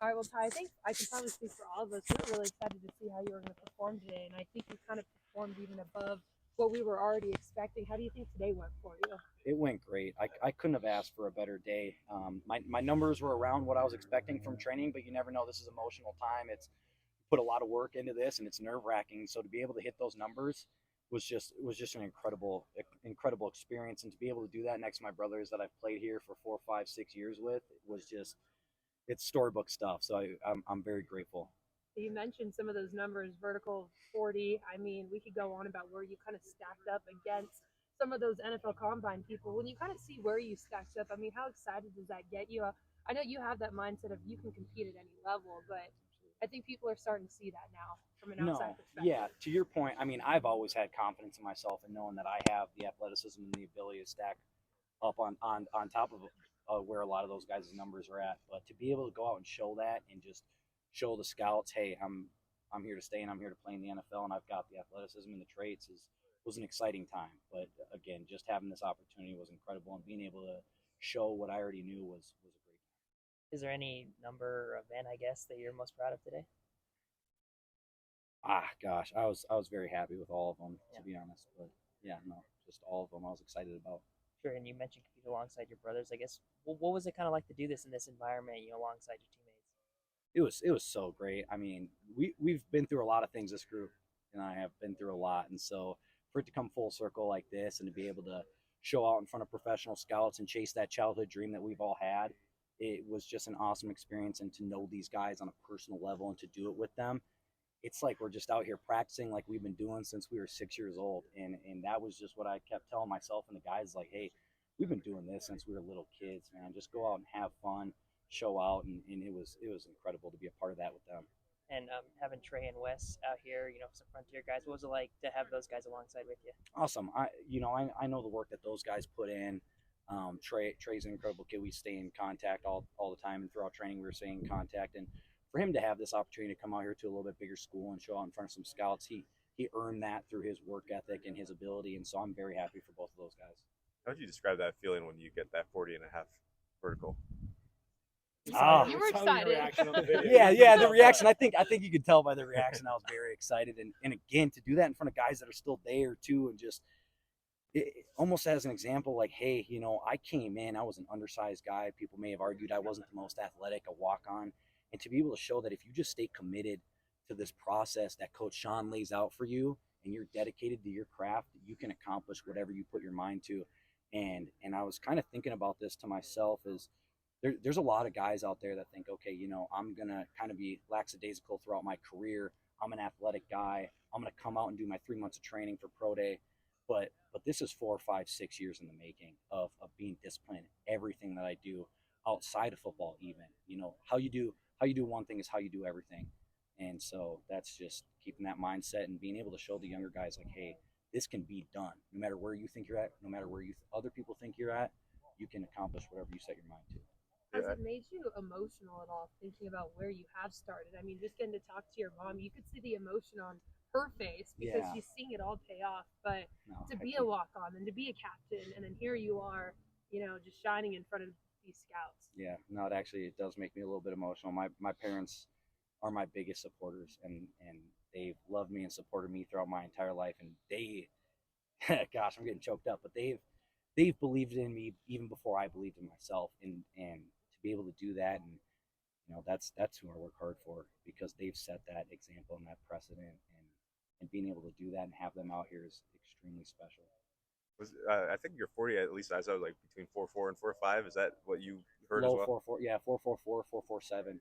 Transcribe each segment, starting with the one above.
All right, well, Ty, I think I can probably speak for all of us. We were really excited to see how you were going to perform today, and I think you kind of performed even above what we were already expecting. How do you think today went for you? It went great. I couldn't have asked for a better day. My numbers were around what I was expecting from training, but you never know. This is emotional time. It's put a lot of work into this, and it's nerve wracking. So to be able to hit those numbers was just an incredible experience, and to be able to do that next to my brothers that I've played here for 4, 5, 6 years with was just it's storybook stuff. So I'm very grateful. You mentioned some of those numbers, vertical 40. I mean, we could go on about where you kind of stacked up against some of those NFL Combine people. When you kind of see where you stacked up, I mean, how excited does that get you? I know you have that mindset of you can compete at any level, but I think people are starting to see that now from an outside No, yeah, perspective. to your point, I mean, I've always had confidence in myself and knowing that I have the athleticism and the ability to stack up on top of where a lot of those guys' numbers are at. But to be able to go out and show that and just show the scouts, hey, I'm here to stay and I'm here to play in the NFL and I've got the athleticism and the traits is was an exciting time. But again, just having this opportunity was incredible and being able to show what I already knew was a great time. Is there any number or event, I guess, that you're most proud of today? Gosh, I was very happy with all of them Yeah, to be honest. But yeah, no, just all of them I was excited about. sure. And you mentioned competing alongside your brothers. I guess, what was it kind of like to do this in this environment, alongside your teammates? It was so great. I mean, we've been through a lot of things. This group and I have been through a lot, and so for it to come full circle like this, and to be able to show out in front of professional scouts and chase that childhood dream that we've all had, it was just an awesome experience. And to know these guys on a personal level and to do it with them, it's like we're just out here practicing like we've been doing since we were 6 years old. And that was just what I kept telling myself and the guys, like, hey, we've been doing this since we were little kids, man. Just go out and have fun, show out, and it was incredible to be a part of that with them. And having Trey and Wes out here, some frontier guys, what was it like to have those guys alongside with you? Awesome. I know the work that those guys put in. Trey's an incredible kid. We stay in contact all the time, and throughout training we were staying in contact. And for him to have this opportunity to come out here to a little bit bigger school and show out in front of some scouts, he earned that through his work ethic and his ability. And so I'm very happy for both of those guys. How would you describe that feeling when you get that 40 and a half vertical? You were excited. Yeah, the reaction. I think you could tell by the reaction. I was very excited, and again to do that in front of guys that are still there too, and just almost as an example, like, hey, I came in, I was an undersized guy. People may have argued I wasn't the most athletic, a walk on, and to be able to show that if you just stay committed to this process that Coach Sean lays out for you, and you're dedicated to your craft, you can accomplish whatever you put your mind to. And I was kind of thinking about this to myself is there's a lot of guys out there that think, okay, I'm going to kind of be lackadaisical throughout my career. I'm an athletic guy. I'm going to come out and do my 3 months of training for pro day. But this is 4, 5, 6 years in the making of being disciplined. Everything that I do outside of football, even, how you do one thing is how you do everything. And so that's just keeping that mindset and being able to show the younger guys like, hey, this can be done. No matter where you think you're at, no matter where other people think you're at, you can accomplish whatever you set your mind to. Has Yeah, it made you emotional at all thinking about where you have started? I mean, just getting to talk to your mom, you could see the emotion on her face because Yeah, she's seeing it all pay off. But no, to I be a can't. walk on and to be a captain, and then here you are, just shining in front of these scouts. Yeah, no, it does make me a little bit emotional. My parents are my biggest supporters, and they've loved me and supported me throughout my entire life. And they, gosh, I'm getting choked up, but they've believed in me even before I believed in myself. And to be able to do that, and that's who I work hard for, because they've set that example and that precedent. And being able to do that and have them out here is extremely special. was I think you're 40 at least. I saw like between 4.4 and 4.5. Is that what you heard as Low well? 4.4, yeah, 4.44, 4.47. Okay.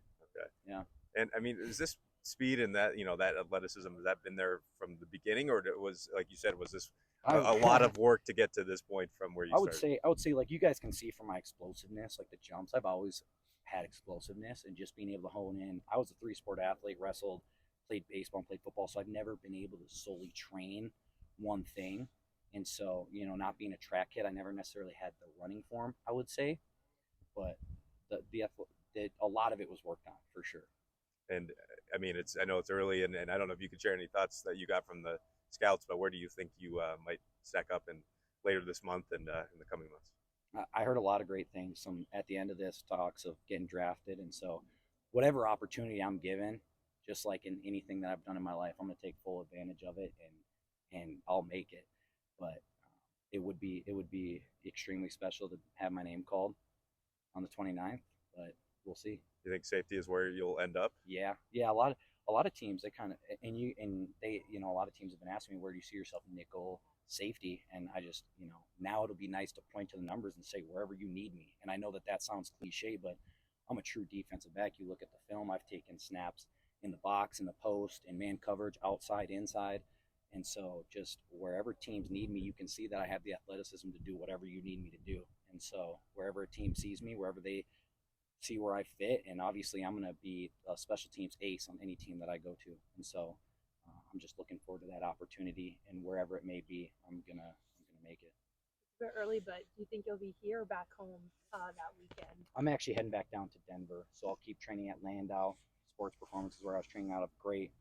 Yeah. And I mean, is this speed and that that athleticism, has that been there from the beginning, or was, like you said, was this I a lot of work to get to this point from where you started? I would say like you guys can see from my explosiveness, like the jumps, I've always had explosiveness, and just being able to hone in. I was a three-sport athlete, wrestled, played baseball, and played football, so I've never been able to solely train one thing. And so, not being a track kid, I never necessarily had the running form, I would say, but a lot of it was worked on for sure. And I mean, I know it's early, and I don't know if you could share any thoughts that you got from the scouts, but where do you think you might stack up in later this month and in the coming months? I heard a lot of great things. Some at the end of this talks of getting drafted, and so whatever opportunity I'm given, just like in anything that I've done in my life, I'm going to take full advantage of it, and I'll make it. But it would be extremely special to have my name called on the 29th, but we'll see. You think safety is where you'll end up? Yeah, a lot of teams, they kind of, and they, a lot of teams have been asking me, where do you see yourself, nickel, safety? And I just, now it'll be nice to point to the numbers and say wherever you need me. And I know that sounds cliche, but I'm a true defensive back. You look at the film, I've taken snaps in the box, in the post, in man coverage, outside, inside. And so just wherever teams need me, you can see that I have the athleticism to do whatever you need me to do. And so wherever a team sees me, wherever they see where I fit, and obviously I'm going to be a special teams ace on any team that I go to. And so I'm just looking forward to that opportunity, and wherever it may be, I'm gonna make it. It's a bit early, but do you think you'll be here or back home that weekend? I'm actually heading back down to Denver, so I'll keep training at Landau Sports Performances, where I was training out of great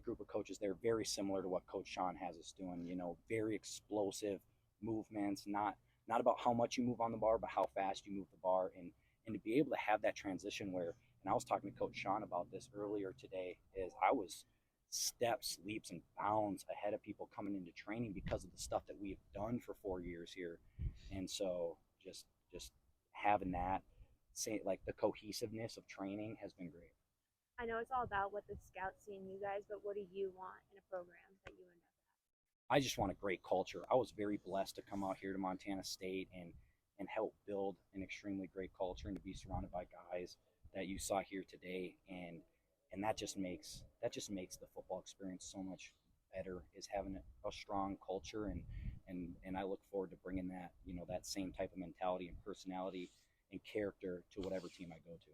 group of coaches there, very similar to what Coach Sean has us doing. Very explosive movements, not about how much you move on the bar, but how fast you move the bar, and to be able to have that transition where, and I was talking to Coach Sean about this earlier today, is I was steps, leaps, and bounds ahead of people coming into training because of the stuff that we've done for 4 years here. And so just having that, say, like, the cohesiveness of training has been great. I know it's all about what the scouts see in you guys, but what do you want in a program that you end up at? I just want a great culture. I was very blessed to come out here to Montana State and help build an extremely great culture, and to be surrounded by guys that you saw here today, and that just makes the football experience so much better, is having a strong culture, and I look forward to bringing that, that same type of mentality and personality and character to whatever team I go to.